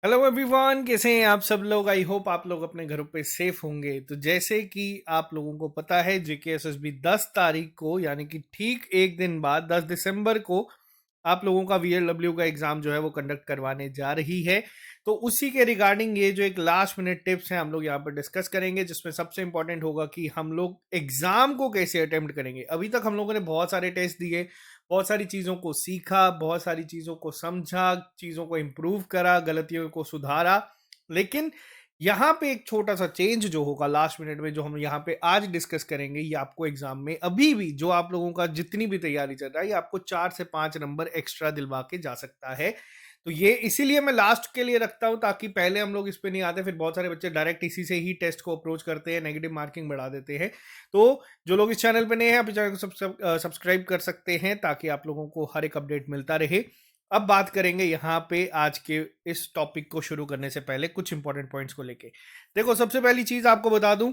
Hello everyone, कैसे हैं आप सब लोग। आई होप आप लोग अपने घरों पे सेफ होंगे। तो जैसे कि आप लोगों को पता है, जेकेएसएसबी 10 तारीख को यानी कि ठीक एक दिन बाद 10 दिसंबर को आप लोगों का वीएलडब्ल्यू का एग्जाम जो है वो कंडक्ट करवाने जा रही है। तो उसी के रिगार्डिंग ये जो एक लास्ट मिनट टिप्स हैं हम लोग यहाँ पर डिस्कस करेंगे, जिसमें सबसे इंपॉर्टेंट होगा कि हम लोग एग्जाम को कैसे अटेम्प्ट करेंगे। अभी तक हम लोगों ने बहुत सारे टेस्ट दिए, बहुत सारी चीज़ों को सीखा, बहुत सारी चीज़ों को समझा, चीज़ों को इम्प्रूव करा, गलतियों को सुधारा। लेकिन यहाँ पे एक छोटा सा चेंज जो होगा लास्ट मिनट में, जो हम यहाँ पे आज डिस्कस करेंगे, ये आपको एग्जाम में अभी भी जो आप लोगों का जितनी भी तैयारी चल रहा है, ये आपको 4 से 5 नंबर एक्स्ट्रा दिलवा के जा सकता है। तो ये इसीलिए मैं लास्ट के लिए रखता हूँ, ताकि पहले हम लोग इस पे नहीं आते, फिर बहुत सारे बच्चे डायरेक्ट इसी से ही टेस्ट को अप्रोच करते हैं, नेगेटिव मार्किंग बढ़ा देते हैं। तो जो लोग इस चैनल पे नए हैं, आप इस चैनल को सब्सक्राइब कर सकते हैं, ताकि आप लोगों को हर एक अपडेट मिलता रहे। अब बात करेंगे यहाँ पे आज के इस टॉपिक को शुरू करने से पहले कुछ इंपॉर्टेंट पॉइंट्स को लेके। देखो, सबसे पहली चीज आपको बता दूं,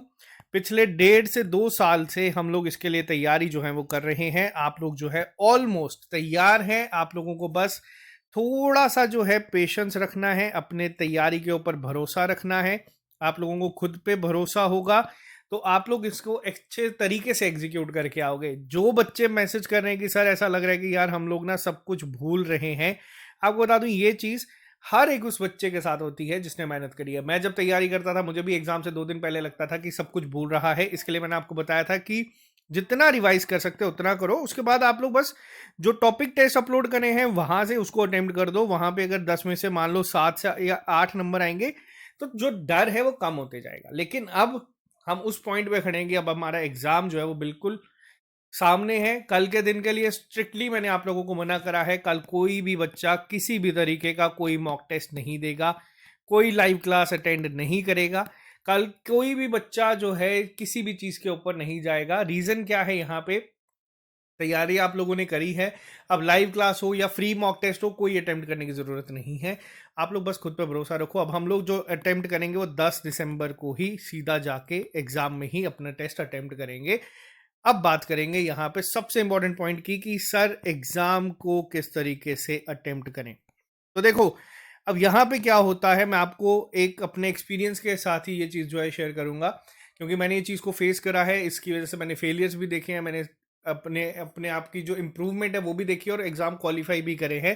पिछले 1.5 से 2 साल से हम लोग इसके लिए तैयारी जो है वो कर रहे हैं। आप लोग जो है ऑलमोस्ट तैयार हैं। आप लोगों को बस थोड़ा सा जो है पेशेंस रखना है, अपने तैयारी के ऊपर भरोसा रखना है। आप लोगों को खुद पे भरोसा होगा तो आप लोग इसको अच्छे तरीके से एग्जीक्यूट करके आओगे। जो बच्चे मैसेज कर रहे हैं कि सर ऐसा लग रहा है कि यार हम लोग ना सब कुछ भूल रहे हैं, आपको बता दूं ये चीज हर एक उस बच्चे के साथ होती है जिसने मेहनत करी है। मैं जब तैयारी करता था, मुझे भी एग्जाम से 2 दिन पहले लगता था कि सब कुछ भूल रहा है। इसके लिए मैंने आपको बताया था कि जितना रिवाइज कर सकते हो उतना करो। उसके बाद आप लोग बस जो टॉपिक टेस्ट अपलोड करे हैं वहां से उसको अटेम्प्ट कर दो। वहां पे अगर 10 में से मान लो 7 से या 8 नंबर आएंगे तो जो डर है वो कम होते जाएगा। लेकिन अब हम उस पॉइंट पे खड़े हैं कि अब हमारा एग्जाम जो है वो बिल्कुल सामने है। कल के दिन के लिए स्ट्रिक्टली मैंने आप लोगों को मना करा है, कल कोई भी बच्चा किसी भी तरीके का कोई मॉक टेस्ट नहीं देगा, कोई लाइव क्लास अटेंड नहीं करेगा। कल कोई भी बच्चा जो है किसी भी चीज के ऊपर नहीं जाएगा। रीजन क्या है, यहाँ पे तैयारी आप लोगों ने करी है। अब लाइव क्लास हो या फ्री मॉक टेस्ट हो, कोई अटेम्प्ट करने की जरूरत नहीं है। आप लोग बस खुद पे भरोसा रखो। अब हम लोग जो अटेम्प्ट करेंगे वो 10 दिसंबर को ही सीधा जाके एग्जाम में ही अपना टेस्ट अटेम्प्ट करेंगे। अब बात करेंगे यहाँ पे सबसे इंपॉर्टेंट पॉइंट की कि सर एग्जाम को किस तरीके से अटेम्प्ट करें। तो देखो, अब यहाँ पे क्या होता है, मैं आपको एक अपने एक्सपीरियंस के साथ ही ये चीज़ जो है शेयर करूंगा, क्योंकि मैंने ये चीज़ को फेस करा है। इसकी वजह से मैंने फेलियर्स भी देखे हैं, मैंने अपने अपने आप की जो इम्प्रूवमेंट है वो भी देखी है, और एग्जाम क्वालिफाई भी करे हैं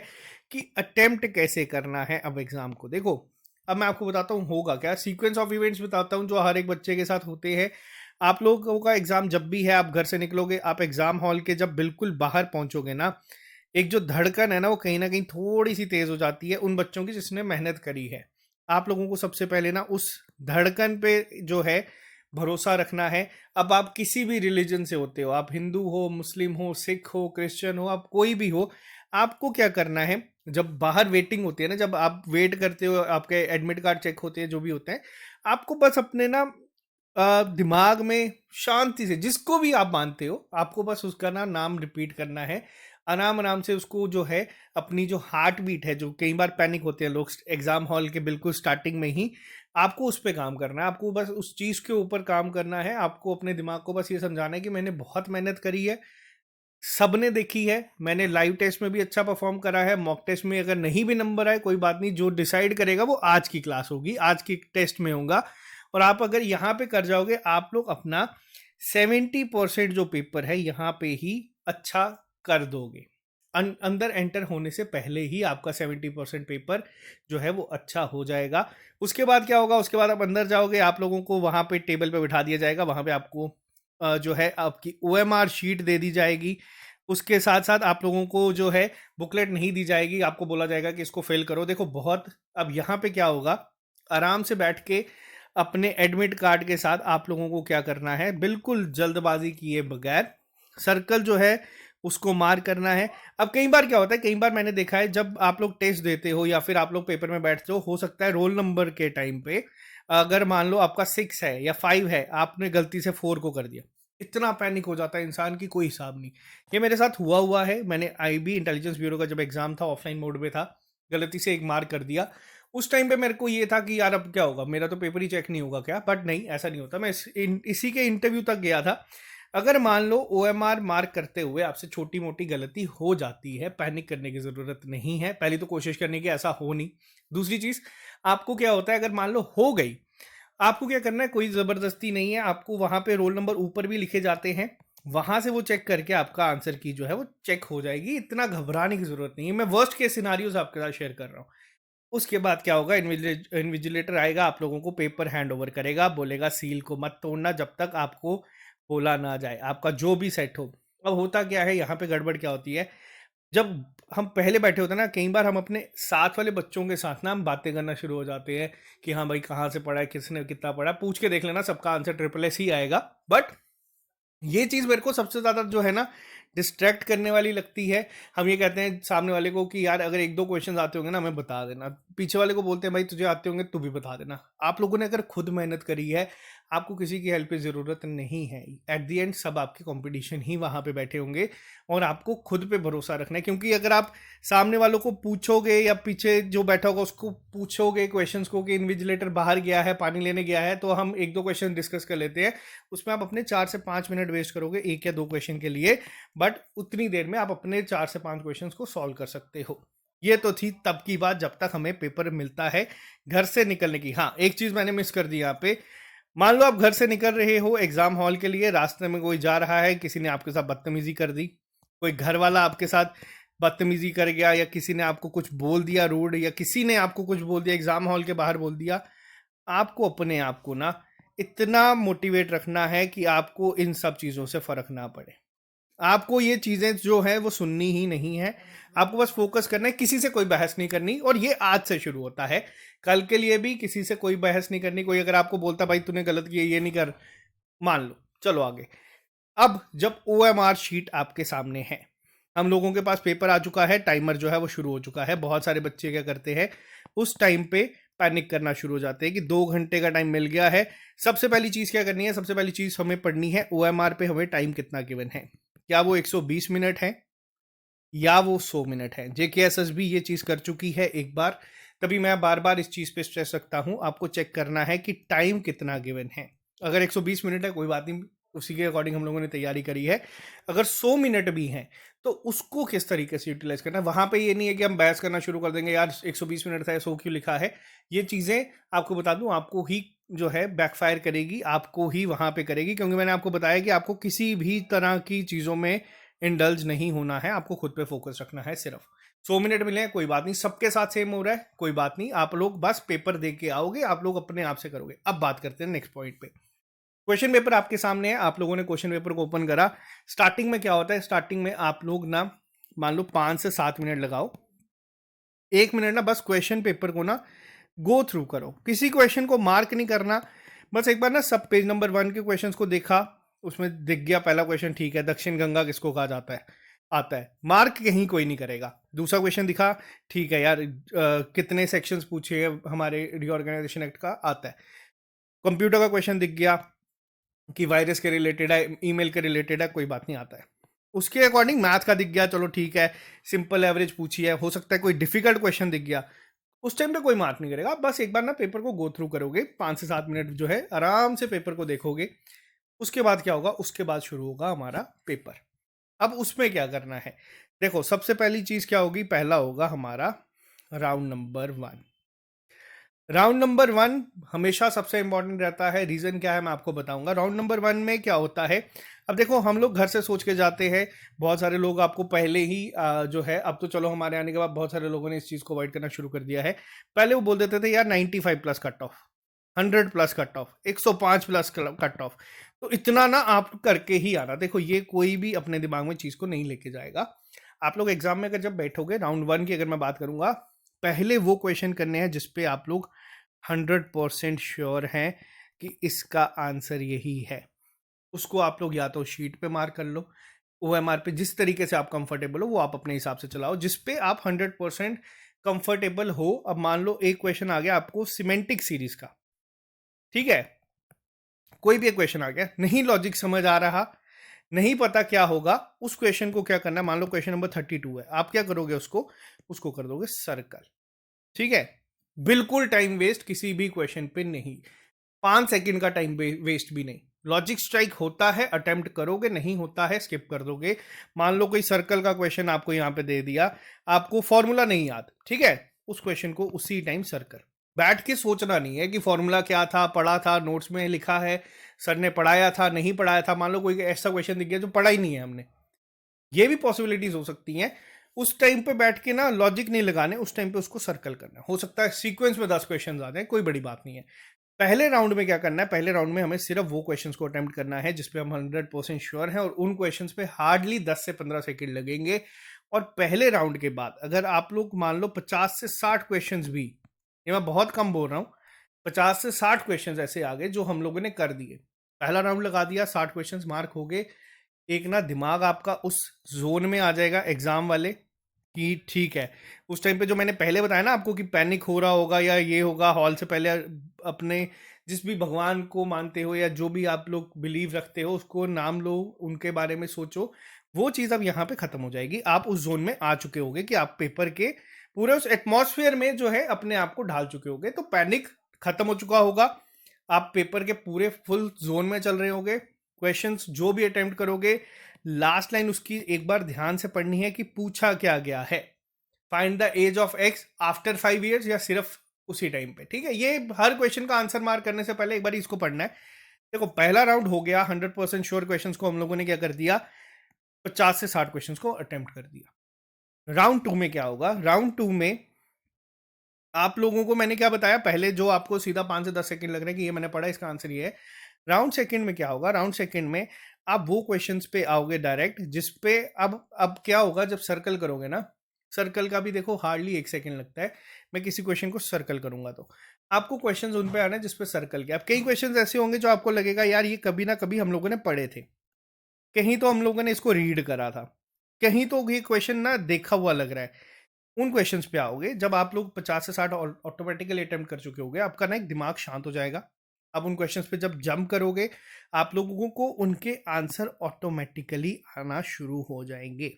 कि अटेम्प्ट कैसे करना है। अब एग्जाम को देखो, अब मैं आपको बताता हूँ होगा क्या, सीक्वेंस ऑफ इवेंट्स बताता हूँ जो हर एक बच्चे के साथ होते हैं। आप लोगों का एग्जाम जब भी है, आप घर से निकलोगे, आप एग्जाम हॉल के जब बिल्कुल बाहर पहुंचोगे ना, एक जो धड़कन है ना वो कहीं ना कहीं थोड़ी सी तेज हो जाती है उन बच्चों की जिसने मेहनत करी है। आप लोगों को सबसे पहले ना उस धड़कन पे जो है भरोसा रखना है। अब आप किसी भी रिलीजन से होते हो, आप हिंदू हो, मुस्लिम हो, सिख हो, क्रिश्चियन हो, आप कोई भी हो, आपको क्या करना है, जब बाहर वेटिंग होती है ना, जब आप वेट करते हो, आपके एडमिट कार्ड चेक होते हैं, जो भी होते हैं, आपको बस अपने ना दिमाग में शांति से जिसको भी आप मानते हो, आपको बस उसका ना नाम रिपीट करना है। आराम आराम से उसको जो है अपनी जो हार्ट बीट है, जो कई बार पैनिक होते हैं लोग एग्जाम हॉल के बिल्कुल स्टार्टिंग में ही, आपको उस पर काम करना है। आपको बस उस चीज़ के ऊपर काम करना है। आपको अपने दिमाग को बस ये समझाना है कि मैंने बहुत मेहनत करी है, सबने देखी है, मैंने लाइव टेस्ट में भी अच्छा परफॉर्म करा है, मॉक टेस्ट में अगर नहीं भी नंबर आए कोई बात नहीं, जो डिसाइड करेगा वो आज की क्लास होगी, आज की टेस्ट में होगा। और आप अगर यहाँ पे कर जाओगे, आप लोग अपना 70% जो पेपर है यहाँ पे ही अच्छा कर दोगे। अंदर एंटर होने से पहले ही आपका 70% पेपर जो है वो अच्छा हो जाएगा। उसके बाद क्या होगा, उसके बाद आप अंदर जाओगे, आप लोगों को वहाँ पे टेबल पे बिठा दिया जाएगा, वहाँ पे आपको जो है आपकी ओएमआर शीट दे दी जाएगी। उसके साथ साथ आप लोगों को जो है बुकलेट नहीं दी जाएगी, आपको बोला जाएगा कि इसको फिल करो। देखो बहुत, अब यहाँ पे क्या होगा, आराम से बैठ के अपने एडमिट कार्ड के साथ आप लोगों को क्या करना है, बिल्कुल जल्दबाजी किए बगैर सर्कल जो है उसको मार करना है। अब कई बार क्या होता है, कई बार मैंने देखा है, जब आप लोग टेस्ट देते हो या फिर आप लोग पेपर में बैठते हो सकता है रोल नंबर के टाइम पे अगर मान लो आपका 6 है या 5 है, आपने गलती से 4 को कर दिया, इतना पैनिक हो जाता है इंसान की कोई हिसाब नहीं। ये मेरे साथ हुआ है। मैंने आईबी इंटेलिजेंस ब्यूरो का जब एग्जाम था, ऑफलाइन मोड में था, गलती से एक मार्क कर दिया। उस टाइम पे मेरे को ये था कि यार अब क्या होगा, मेरा तो पेपर ही चेक नहीं होगा क्या, बट नहीं, ऐसा नहीं होता। मैं इसी के इंटरव्यू तक गया था। अगर मान लो OMR मार्क करते हुए आपसे छोटी मोटी गलती हो जाती है, पैनिक करने की ज़रूरत नहीं है। पहली तो कोशिश करने की ऐसा हो नहीं। दूसरी चीज़, आपको क्या होता है अगर मान लो हो गई, आपको क्या करना है, कोई ज़बरदस्ती नहीं है, आपको वहाँ पे रोल नंबर ऊपर भी लिखे जाते हैं, वहाँ से वो चेक करके आपका आंसर की जो है वो चेक हो जाएगी। इतना घबराने की ज़रूरत नहीं है। मैं वर्स्ट केस सिनारियोज़ आपके साथ शेयर कर रहा हूँ। उसके बाद क्या होगा, इन्विजिलेटर आएगा, आप लोगों को पेपर हैंड ओवर करेगा, बोलेगा सील को मत तोड़ना जब तक आपको बोला ना जाए, आपका जो भी सेट हो। अब होता क्या है, यहाँ पे गड़बड़ क्या होती है, जब हम पहले बैठे होते हैं ना, कई बार हम अपने साथ वाले बच्चों के साथ ना हम बातें करना शुरू हो जाते हैं कि हाँ भाई कहाँ से पढ़ा है, किसने कितना पढ़ा, पूछ के देख लेना, सबका आंसर ट्रिपल एस ही आएगा। बट ये चीज़ मेरे को सबसे ज़्यादा जो है ना डिस्ट्रैक्ट करने वाली लगती है। हम ये कहते हैं सामने वाले को कि यार अगर एक दो क्वेश्चन आते होंगे ना हमें बता देना, पीछे वाले को बोलते हैं भाई तुझे आते होंगे तू भी बता देना। आप लोगों ने अगर खुद मेहनत करी है, आपको किसी की हेल्प की ज़रूरत नहीं है। एट दी एंड सब आपके कंपटीशन ही वहाँ पे बैठे होंगे और आपको खुद पे भरोसा रखना है, क्योंकि अगर आप सामने वालों को पूछोगे या पीछे जो बैठा होगा उसको पूछोगे क्वेश्चंस को कि इन्विजिलेटर बाहर गया है, पानी लेने गया है, तो हम एक दो क्वेश्चन डिस्कस कर लेते हैं, उसमें आप अपने 4 से 5 मिनट वेस्ट करोगे एक या दो क्वेश्चन के लिए, बट उतनी देर में आप अपने 4 से 5 क्वेश्चन को सॉल्व कर सकते हो। ये तो थी तब की बात जब तक हमें पेपर मिलता है घर से निकलने की। हाँ, एक चीज मैंने मिस कर दी यहाँ पे। मान लो आप घर से निकल रहे हो एग्जाम हॉल के लिए, रास्ते में कोई जा रहा है, किसी ने आपके साथ बदतमीजी कर दी, कोई घर वाला आपके साथ बदतमीजी कर गया, या किसी ने आपको कुछ बोल दिया रूड, या किसी ने आपको कुछ बोल दिया एग्जाम हॉल के बाहर बोल दिया, आपको अपने आप को ना इतना मोटिवेट रखना है कि आपको इन सब चीज़ों से फर्क ना पड़े। आपको ये चीज़ें जो है वो सुननी ही नहीं है, आपको बस फोकस करना है, किसी से कोई बहस नहीं करनी। और ये आज से शुरू होता है, कल के लिए भी किसी से कोई बहस नहीं करनी। कोई अगर आपको बोलता भाई तूने गलत किया ये नहीं कर, मान लो, चलो आगे। अब जब OMR शीट आपके सामने है, हम लोगों के पास पेपर आ चुका है, टाइमर जो है वो शुरू हो चुका है, बहुत सारे बच्चे क्या करते हैं उस टाइम पे पैनिक करना शुरू हो जाते हैं कि 2 घंटे का टाइम मिल गया है। सबसे पहली चीज़ क्या करनी है, सबसे पहली चीज़ हमें पढ़नी है OMR पे हमें टाइम कितना गिवन है, क्या वो 120 मिनट है या वो 100 मिनट है। JKSSB ये चीज़ कर चुकी है एक बार, तभी मैं बार बार इस चीज़ पे स्ट्रेस रखता हूँ, आपको चेक करना है कि टाइम कितना गिवन है। अगर 120 मिनट है कोई बात नहीं, उसी के अकॉर्डिंग हम लोगों ने तैयारी करी है। अगर 100 मिनट भी हैं तो उसको किस तरीके से यूटिलाइज करना है, वहाँ पे ये नहीं है कि हम बहस करना शुरू कर देंगे यार 120 मिनट था 100 क्यों लिखा है। ये चीज़ें आपको बता दूं आपको ही जो है बैकफायर करेगी, आपको ही वहाँ पे करेगी, क्योंकि मैंने आपको बताया कि आपको किसी भी तरह की चीज़ों में इंडल्ज नहीं होना है, आपको खुद पे फोकस रखना है सिर्फ। 100 मिनट मिले हैं कोई बात नहीं, सबके साथ सेम हो रहा है कोई बात नहीं, आप लोग बस पेपर दे के आओगे, आप लोग अपने आप से करोगे। अब बात करते हैं नेक्स्ट पॉइंट पे। क्वेश्चन पेपर आपके सामने है, आप लोगों ने क्वेश्चन पेपर को ओपन करा। स्टार्टिंग में क्या होता है, स्टार्टिंग में आप लोग ना मान लो 5 से 7 मिनट लगाओ, 1 मिनट ना बस क्वेश्चन पेपर को ना गो थ्रू करो, किसी क्वेश्चन को मार्क नहीं करना। बस एक बार ना सब पेज नंबर 1 के क्वेश्चंस को देखा, उसमें दिख गया पहला क्वेश्चन ठीक है, दक्षिण गंगा किसको कहा जाता है, आता है, मार्क कहीं कोई नहीं करेगा। दूसरा क्वेश्चन दिखा, ठीक है यार, कितने सेक्शंस पूछे हैं हमारे रीऑर्गेनाइजेशन एक्ट का, आता है। कंप्यूटर का क्वेश्चन दिख गया कि वायरस के रिलेटेड है, ईमेल के रिलेटेड है, कोई बात नहीं, आता है। उसके अकॉर्डिंग मैथ का दिख गया, चलो ठीक है, सिंपल एवरेज पूछी है, हो सकता है कोई डिफिकल्ट क्वेश्चन दिख गया, उस टाइम पे कोई मार्क नहीं करेगा। बस एक बार ना पेपर को गो थ्रू करोगे, 5 से 7 मिनट जो है आराम से पेपर को देखोगे। उसके बाद क्या होगा, उसके बाद शुरू होगा हमारा पेपर। अब उसमें क्या करना है, देखो सबसे पहली चीज क्या होगी, पहला होगा हमारा राउंड नंबर 1। राउंड नंबर 1 हमेशा सबसे इंपॉर्टेंट रहता है, रीजन क्या है मैं आपको बताऊंगा। राउंड नंबर 1 में क्या होता है, अब देखो हम लोग घर से सोच के जाते हैं, बहुत सारे लोग आपको पहले ही जो है, अब तो चलो हमारे आने के बाद बहुत सारे लोगों ने इस चीज को अवॉइड करना शुरू कर दिया है। पहले वो बोल देते थे यार 95 plus cut off, 100 plus cut off, 105 plus cut off, तो इतना ना आप करके ही आना। देखो ये कोई भी अपने दिमाग में चीज को नहीं लेके जाएगा। आप लोग एग्जाम में अगर जब बैठोगे, राउंड 1 की अगर मैं बात करूंगा, पहले वो क्वेश्चन करने हैं जिसपे आप लोग 100% श्योर हैं कि इसका आंसर यही है। उसको आप लोग या तो शीट पे मार्क कर लो, OMR पे जिस तरीके से आप कंफर्टेबल हो वो आप अपने हिसाब से चलाओ, जिस पे आप 100% कंफर्टेबल हो। अब मान लो एक क्वेश्चन आ गया आपको सिमेंटिक सीरीज का, ठीक है, कोई भी एक क्वेश्चन आ गया, नहीं लॉजिक समझ आ रहा, नहीं पता क्या होगा, उस क्वेश्चन को क्या करना है, मान लो क्वेश्चन नंबर 32 है, आप क्या करोगे, उसको उसको कर दोगे सर्कल, ठीक है। बिल्कुल टाइम वेस्ट किसी भी क्वेश्चन पे नहीं, 5 सेकंड का टाइम वेस्ट भी नहीं, लॉजिक स्ट्राइक होता है अटेम्प्ट करोगे, नहीं होता है स्किप कर दोगे। मान लो कोई सर्कल का क्वेश्चन आपको यहाँ पे दे दिया, आपको फॉर्मूला नहीं याद, ठीक है, उस क्वेश्चन को उसी टाइम सर्कल। बैठ के सोचना नहीं है कि फॉर्मूला क्या था, पढ़ा था, नोट्स में लिखा है, सर ने पढ़ाया था, नहीं पढ़ाया था। मान लो कोई ऐसा क्वेश्चन दिख गया जो पढ़ा ही नहीं है हमने, ये भी पॉसिबिलिटीज हो सकती हैं। उस टाइम पे बैठ के ना लॉजिक नहीं लगाने, उस टाइम पे उसको सर्कल करना। हो सकता है सीक्वेंस में 10 क्वेश्चन आ जाए, कोई बड़ी बात नहीं है। पहले राउंड में क्या करना है, पहले राउंड में हमें सिर्फ वो क्वेश्चंस को अटेम्प्ट करना है जिसपे हम 100% श्योर हैं, और उन क्वेश्चंस पे हार्डली 10 से 15 सेकंड लगेंगे। और पहले राउंड के बाद अगर आप लोग मान लो 50 से 60 क्वेश्चंस भी, ये मैं बहुत कम बोल रहा हूँ, 50 से 60 क्वेश्चंस ऐसे आ गए जो हम लोगों ने कर दिए, पहला राउंड लगा दिया, 60 क्वेश्चंस मार्क हो गए, एक ना दिमाग आपका उस जोन में आ जाएगा एग्जाम वाले कि ठीक है। उस टाइम पे जो मैंने पहले बताया ना आपको कि पैनिक हो रहा होगा या ये होगा, हॉल से पहले अपने जिस भी भगवान को मानते हो या जो भी आप लोग बिलीव रखते हो उसको नाम लो, उनके बारे में सोचो, वो चीज़ अब यहाँ पे खत्म हो जाएगी। आप उस जोन में आ चुके होगे कि आप पेपर के पूरे उस एटमॉस्फेयर में जो है अपने आप को ढाल चुके होगे, तो पैनिक खत्म हो चुका होगा, आप पेपर के पूरे फुल जोन में चल रहे होगे। क्वेश्चंस जो भी अटेम्प्ट करोगे, लास्ट लाइन उसकी एक बार ध्यान से पढ़नी है कि पूछा क्या गया है। Find the age of x after 5 years, या सिर्फ उसी टाइम पे, ठीक है। ये हर क्वेश्चन का आंसर मार्क करने से पहले एक बार इसको पढ़ना है। देखो पहला राउंड हो गया, 100% श्योर क्वेश्चंस को हम लोगों ने क्या कर दिया, 50 से 60 क्वेश्चंस को अटेम्प्ट कर दिया। राउंड 2 में क्या होगा, राउंड 2 में आप लोगों को मैंने क्या बताया पहले, जो आपको सीधा 5 से 10 सेकंड लग रहा है कि ये मैंने पढ़ा, इसका आंसर ये है। राउंड सेकंड में क्या होगा, राउंड सेकंड में आप वो क्वेश्चंस पे आओगे डायरेक्ट जिस पे अब क्या होगा, जब सर्कल करोगे ना, सर्कल का भी देखो हार्डली 1 सेकंड लगता है। मैं किसी क्वेश्चन को सर्कल करूंगा तो आपको क्वेश्चन उन पे आना है जिसपे सर्कल किया। अब कई क्वेश्चन ऐसे होंगे जो आपको लगेगा यार ये कभी ना कभी हम लोगों ने पढ़े थे, कहीं तो हम लोगों ने इसको रीड करा था, कहीं तो ये क्वेश्चन ना देखा हुआ लग रहा है। उन क्वेश्चंस पे आओगे जब आप लोग 50 से 60 ऑटोमेटिकली अटेम्प्ट कर चुके होगे, आपका ना एक दिमाग शांत हो जाएगा। अब उन क्वेश्चंस पे जब जंप करोगे, आप लोगों को उनके आंसर ऑटोमेटिकली आना शुरू हो जाएंगे,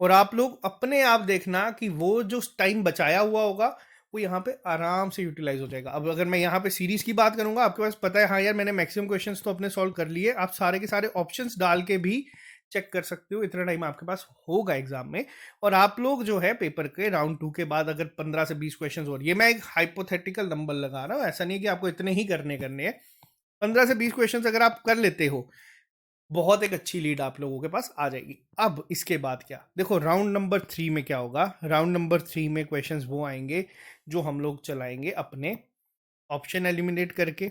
और आप लोग अपने आप देखना कि वो जो टाइम बचाया हुआ होगा वो यहाँ पे आराम से यूटिलाइज हो जाएगा। अब अगर मैं यहाँ पे सीरीज की बात करूंगा, आपके पास पता है हाँ यार मैंने मैक्सिमम क्वेश्चंस तो अपने सॉल्व कर लिए, आप सारे के सारे ऑप्शंस डाल के भी चेक कर सकते हो, इतना टाइम आपके पास होगा एग्जाम में। और आप लोग जो है पेपर के राउंड 2 के बाद अगर 15 से 20 क्वेश्चंस और, ये मैं एक हाइपोथेटिकल नंबर लगा रहा हूँ, ऐसा नहीं है कि आपको इतने ही करने हैं, 15 से 20 क्वेश्चंस अगर आप कर लेते हो, बहुत एक अच्छी लीड आप लोगों के पास आ जाएगी। अब इसके बाद क्या, देखो राउंड नंबर 3 में क्या होगा, राउंड नंबर 3 में क्वेश्चंस वो आएंगे जो हम लोग चलाएंगे अपने ऑप्शन एलिमिनेट करके।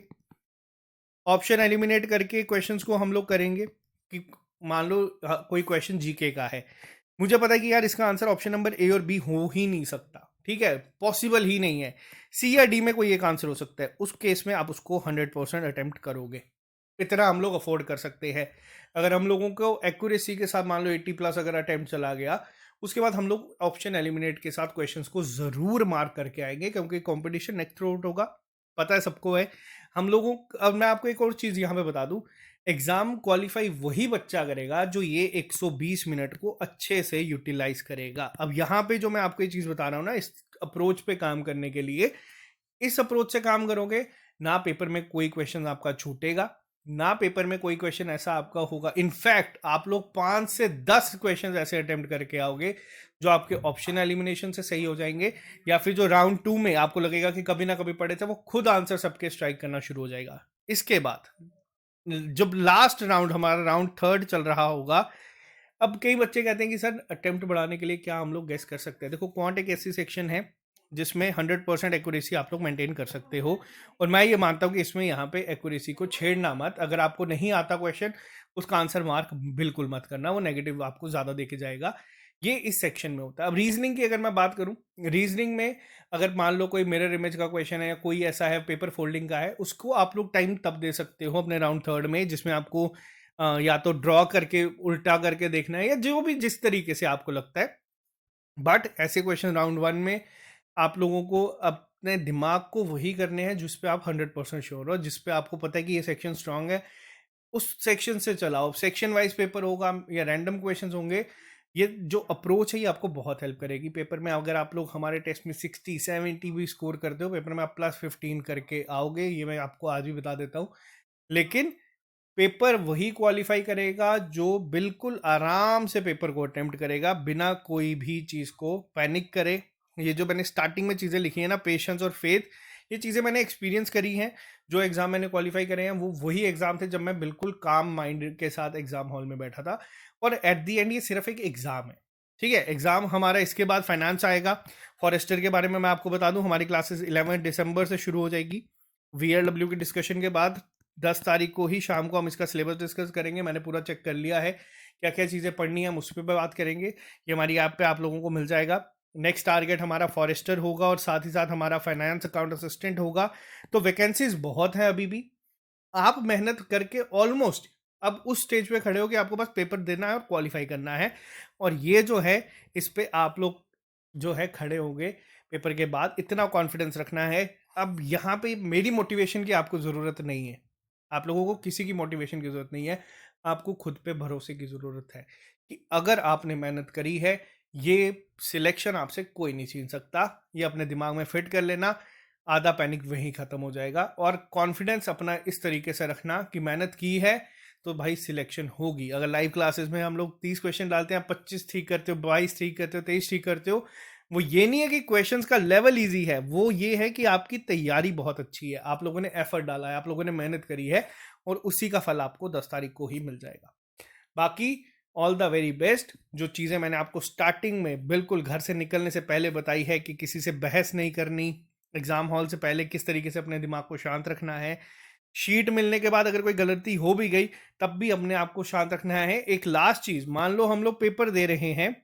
ऑप्शन एलिमिनेट करके क्वेश्चंस को हम लोग करेंगे कि मान लो कोई क्वेश्चन जीके का है, मुझे पता है कि यार इसका आंसर ऑप्शन नंबर ए और बी हो ही नहीं सकता, ठीक है, पॉसिबल ही नहीं है, सी या डी में कोई एक आंसर हो सकता है। उस केस में आप उसको 100% अटेम्प्ट करोगे, इतना हम लोग अफोर्ड कर सकते हैं। अगर हम लोगों को एक्यूरेसी के साथ मान लो 80+ अगर अटेम्प्ट चला गया, उसके बाद हम लोग ऑप्शन एलिमिनेट के साथ क्वेश्चंस को जरूर मार्क करके आएंगे, क्योंकि कंपटीशन नेक थ्रू आउट होगा, पता है सबको है हम लोगों। अब मैं आपको एक और चीज यहाँ पे बता दूं, एग्जाम क्वालिफाई वही बच्चा करेगा जो ये 120 मिनट को अच्छे से यूटिलाइज करेगा। अब यहाँ पे जो मैं आपको ये चीज बता रहा हूँ ना, इस अप्रोच पे काम करने के लिए, इस अप्रोच से काम करोगे ना, पेपर में कोई क्वेश्चन आपका छूटेगा ना, पेपर में कोई क्वेश्चन ऐसा आपका होगा, इनफैक्ट आप लोग 5 से 10 क्वेश्चन ऐसे अटेम्प्ट करके आओगे जो आपके ऑप्शन एलिमिनेशन से सही हो जाएंगे, या फिर जो राउंड 2 में आपको लगेगा कि कभी ना कभी पढ़े थे, वो खुद आंसर सबके स्ट्राइक करना शुरू हो जाएगा। इसके बाद जब लास्ट राउंड हमारा राउंड 3 चल रहा होगा, अब कई बच्चे कहते हैं कि सर अटेम्प्ट बढ़ाने के लिए क्या हम लोग गेस कर सकते हैं। देखो क्वांट एक ऐसी सेक्शन है जिसमें 100% एक्यूरेसी आप लोग मेंटेन कर सकते हो, और मैं ये मानता हूँ कि इसमें यहाँ पे एक्यूरेसी को छेड़ना मत। अगर आपको नहीं आता क्वेश्चन, उसका आंसर मार्क बिल्कुल मत करना, वो नेगेटिव आपको ज़्यादा देके जाएगा। ये इस सेक्शन में होता है। अब रीजनिंग की अगर मैं बात करूँ, रीजनिंग में अगर मान लो कोई मिरर इमेज का क्वेश्चन है या कोई ऐसा है पेपर फोल्डिंग का है, उसको आप लोग टाइम तब दे सकते हो अपने राउंड 3 में, जिसमें आपको या तो ड्रॉ करके उल्टा करके देखना है या जो भी जिस तरीके से आपको लगता है। बट ऐसे क्वेश्चन राउंड 1 में आप लोगों को अपने दिमाग को वही करने हैं जिस पे आप 100% श्योर हो, जिस पे आपको पता है कि ये सेक्शन स्ट्रांग है, उस सेक्शन से चलाओ। सेक्शन वाइज पेपर होगा या रैंडम क्वेश्चंस होंगे, ये जो अप्रोच है ये आपको बहुत हेल्प करेगी पेपर में। अगर आप लोग हमारे टेस्ट में 60-70 भी स्कोर करते हो, पेपर में आप +15 करके आओगे, ये मैं आपको आज भी बता देता हूँ। लेकिन पेपर वही क्वालिफाई करेगा जो बिल्कुल आराम से पेपर को अटेम्प्ट करेगा बिना कोई भी चीज़ को पैनिक करे। ये जो मैंने स्टार्टिंग में चीज़ें लिखी हैं ना, पेशेंस और फेथ, ये चीज़ें मैंने एक्सपीरियंस करी हैं। जो एग्ज़ाम मैंने क्वालिफाई करे हैं वो वही एग्ज़ाम थे जब मैं बिल्कुल काम माइंड के साथ एग्ज़ाम हॉल में बैठा था। और एट दी एंड ये सिर्फ एक एग्ज़ाम है, ठीक है। एग्ज़ाम हमारा, इसके बाद फाइनेंस आएगा। फॉरेस्टर के बारे में मैं आपको बता दूं, हमारी क्लासेस 11 दिसंबर से शुरू हो जाएगी। वीएलडब्ल्यू की डिस्कशन के बाद 10 तारीख को ही शाम को हम इसका सिलेबस डिस्कस करेंगे। मैंने पूरा चेक कर लिया है क्या क्या चीज़ें पढ़नी है, हम उस पर बात करेंगे। ये हमारी ऐप पे आप लोगों को मिल जाएगा। नेक्स्ट टारगेट हमारा फॉरेस्टर होगा और साथ ही साथ हमारा फाइनेंस अकाउंट असिस्टेंट होगा। तो वैकेंसीज बहुत है अभी भी। आप मेहनत करके ऑलमोस्ट अब उस स्टेज पे खड़े हो कि आपको बस पेपर देना है और क्वालिफाई करना है। और ये जो है, इस पे आप लोग जो है खड़े होंगे पेपर के बाद, इतना कॉन्फिडेंस रखना है। अब यहाँ पे मेरी मोटिवेशन की आपको ज़रूरत नहीं है, आप लोगों को किसी की मोटिवेशन की ज़रूरत नहीं है। आपको खुद पे भरोसे की ज़रूरत है कि अगर आपने मेहनत करी है, ये सिलेक्शन आपसे कोई नहीं छीन सकता। ये अपने दिमाग में फिट कर लेना, आधा पैनिक वहीं ख़त्म हो जाएगा। और कॉन्फिडेंस अपना इस तरीके से रखना कि मेहनत की है तो भाई सिलेक्शन होगी। अगर लाइव क्लासेस में हम लोग 30 क्वेश्चन डालते हैं, 25 ठीक करते हो, 22 ठीक करते हो, 23 ठीक करते हो, वो ये नहीं है कि क्वेश्चंस का लेवल इजी है, वो ये है कि आपकी तैयारी बहुत अच्छी है, आप लोगों ने एफर्ट डाला है, आप लोगों ने मेहनत करी है, और उसी का फल आपको 10 तारीख को ही मिल जाएगा। बाकी ऑल द वेरी बेस्ट। जो चीज़ें मैंने आपको स्टार्टिंग में बिल्कुल घर से निकलने से पहले बताई है कि किसी से बहस नहीं करनी, एग्जाम हॉल से पहले किस तरीके से अपने दिमाग को शांत रखना है, शीट मिलने के बाद अगर कोई गलती हो भी गई तब भी अपने आप को शांत रखना है। एक लास्ट चीज, मान लो हम लोग पेपर दे रहे हैं,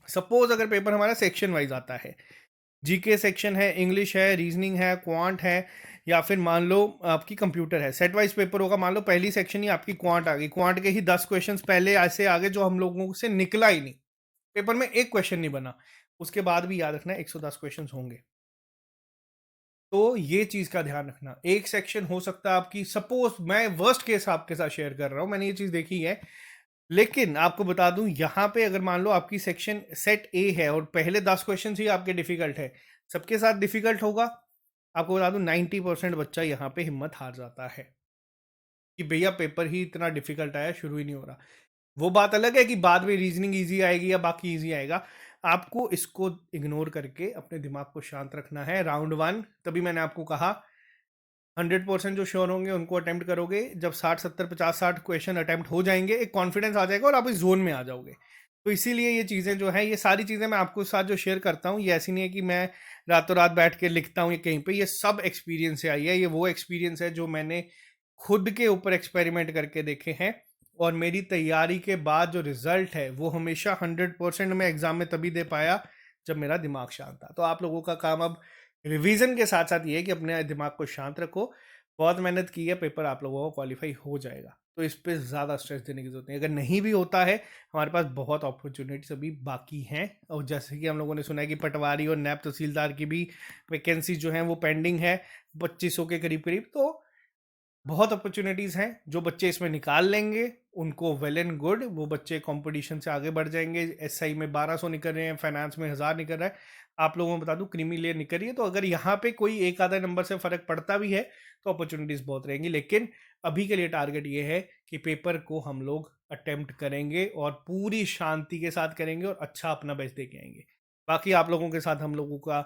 सपोज अगर पेपर हमारा सेक्शन वाइज आता है, जीके सेक्शन है, इंग्लिश है, रीजनिंग है, क्वांट है, या फिर मान लो आपकी कंप्यूटर है, सेट वाइज पेपर होगा। मान लो पहली सेक्शन ही आपकी क्वांट आ गई, क्वांट के ही 10 क्वेश्चंस पहले ऐसे आगे जो हम लोगों से निकला ही नहीं, पेपर में एक क्वेश्चन नहीं बना, उसके बाद भी याद रखना 110 क्वेश्चंस होंगे। तो ये चीज का ध्यान रखना। एक सेक्शन हो सकता है आपकी, सपोज मैं वर्स्ट केस आपके साथ शेयर कर रहा हूं, मैंने ये चीज देखी है, लेकिन आपको बता दूं यहाँ पे अगर मान लो आपकी सेक्शन सेट ए है और पहले 10 क्वेश्चन ही आपके डिफिकल्ट है, सबके साथ डिफिकल्ट होगा। आपको बता दूं 90% बच्चा यहाँ पे हिम्मत हार जाता है कि भैया पेपर ही इतना डिफिकल्ट आया, शुरू ही नहीं हो रहा। वो बात अलग है कि बाद में रीजनिंग इजी आएगी या बाकी इजी आएगा, आपको इसको इग्नोर करके अपने दिमाग को शांत रखना है। राउंड 1, तभी मैंने आपको कहा 100% जो श्योर होंगे उनको अटेम्प्ट करोगे। जब 60 70 50 60 क्वेश्चन अटेम्प्ट हो जाएंगे, एक कॉन्फिडेंस आ जाएगा और आप इस जोन में आ जाओगे। तो इसीलिए ये चीज़ें जो है, ये सारी चीज़ें मैं आपको साथ जो शेयर करता हूँ, ये ऐसी नहीं है कि मैं रातों रात बैठ के लिखता हूँ ये कहीं पे, ये सब एक्सपीरियंस से आई है। ये वो एक्सपीरियंस है जो मैंने खुद के ऊपर एक्सपेरिमेंट करके देखे हैं, और मेरी तैयारी के बाद जो रिजल्ट है वो हमेशा 100% में एग्जाम में तभी दे पाया जब मेरा दिमाग शांत था। तो आप लोगों का काम अब रिवीजन के साथ साथ ये है कि अपने दिमाग को शांत रखो। बहुत मेहनत की है, पेपर आप लोगों को क्वालिफाई हो जाएगा, तो इस पर ज़्यादा स्ट्रेस देने की जरूरत नहीं। अगर नहीं भी होता है, हमारे पास बहुत अपॉर्चुनिटीज अभी बाकी हैं। और जैसे कि हम लोगों ने सुना है कि पटवारी और नैब तहसीलदार की भी वैकेंसी जो है वो पेंडिंग है 2500 के करीब करीब। तो बहुत अपॉर्चुनिटीज़ हैं, जो बच्चे इसमें निकाल लेंगे उनको वेल एंड गुड, वो बच्चे कंपटीशन से आगे बढ़ जाएंगे। एसआई में 1200 निकल रहे हैं, फाइनेंस में 1000 निकल रहा है। आप लोगों को बता दूं क्रीमी लेयर निकल रही है। तो अगर यहाँ पे कोई एक आधा नंबर से फ़र्क पड़ता भी है तो अपॉर्चुनिटीज़ बहुत रहेंगी। लेकिन अभी के लिए टारगेट ये है कि पेपर को हम लोग अटेम्प्ट करेंगे और पूरी शांति के साथ करेंगे और अच्छा अपना बेस्ट दे के आएंगे। बाकी आप लोगों के साथ हम लोगों का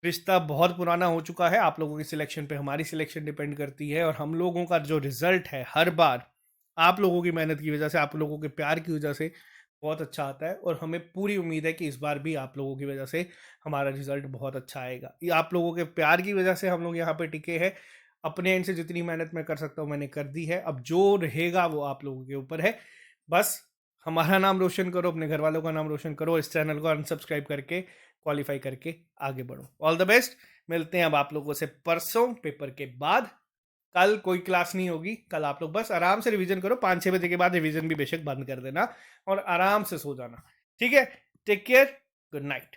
रिश्ता बहुत पुराना हो चुका है। आप लोगों की सिलेक्शन पे हमारी सिलेक्शन डिपेंड करती है, और हम लोगों का जो रिजल्ट है हर बार आप लोगों की मेहनत की वजह से, आप लोगों के प्यार की वजह से बहुत अच्छा आता है। और हमें पूरी उम्मीद है कि इस बार भी आप लोगों की वजह से हमारा रिजल्ट बहुत अच्छा आएगा। ये आप लोगों के प्यार की वजह से हम लोग यहाँ पे टिके हैं। अपने एंड से जितनी मेहनत मैं कर सकता हूँ मैंने कर दी है, अब जो रहेगा वो आप लोगों के ऊपर है। बस हमारा नाम रोशन करो, अपने घर वालों का नाम रोशन करो, इस चैनल को अनसब्सक्राइब करके क्वालिफाई करके आगे बढ़ो। All the best. मिलते हैं अब आप लोगों से परसों पेपर के बाद। कल कोई क्लास नहीं होगी, कल आप लोग बस आराम से रिवीजन करो। 5-6 बजे के बाद रिवीजन भी बेशक बंद कर देना और आराम से सो जाना, ठीक है। Take care, good night.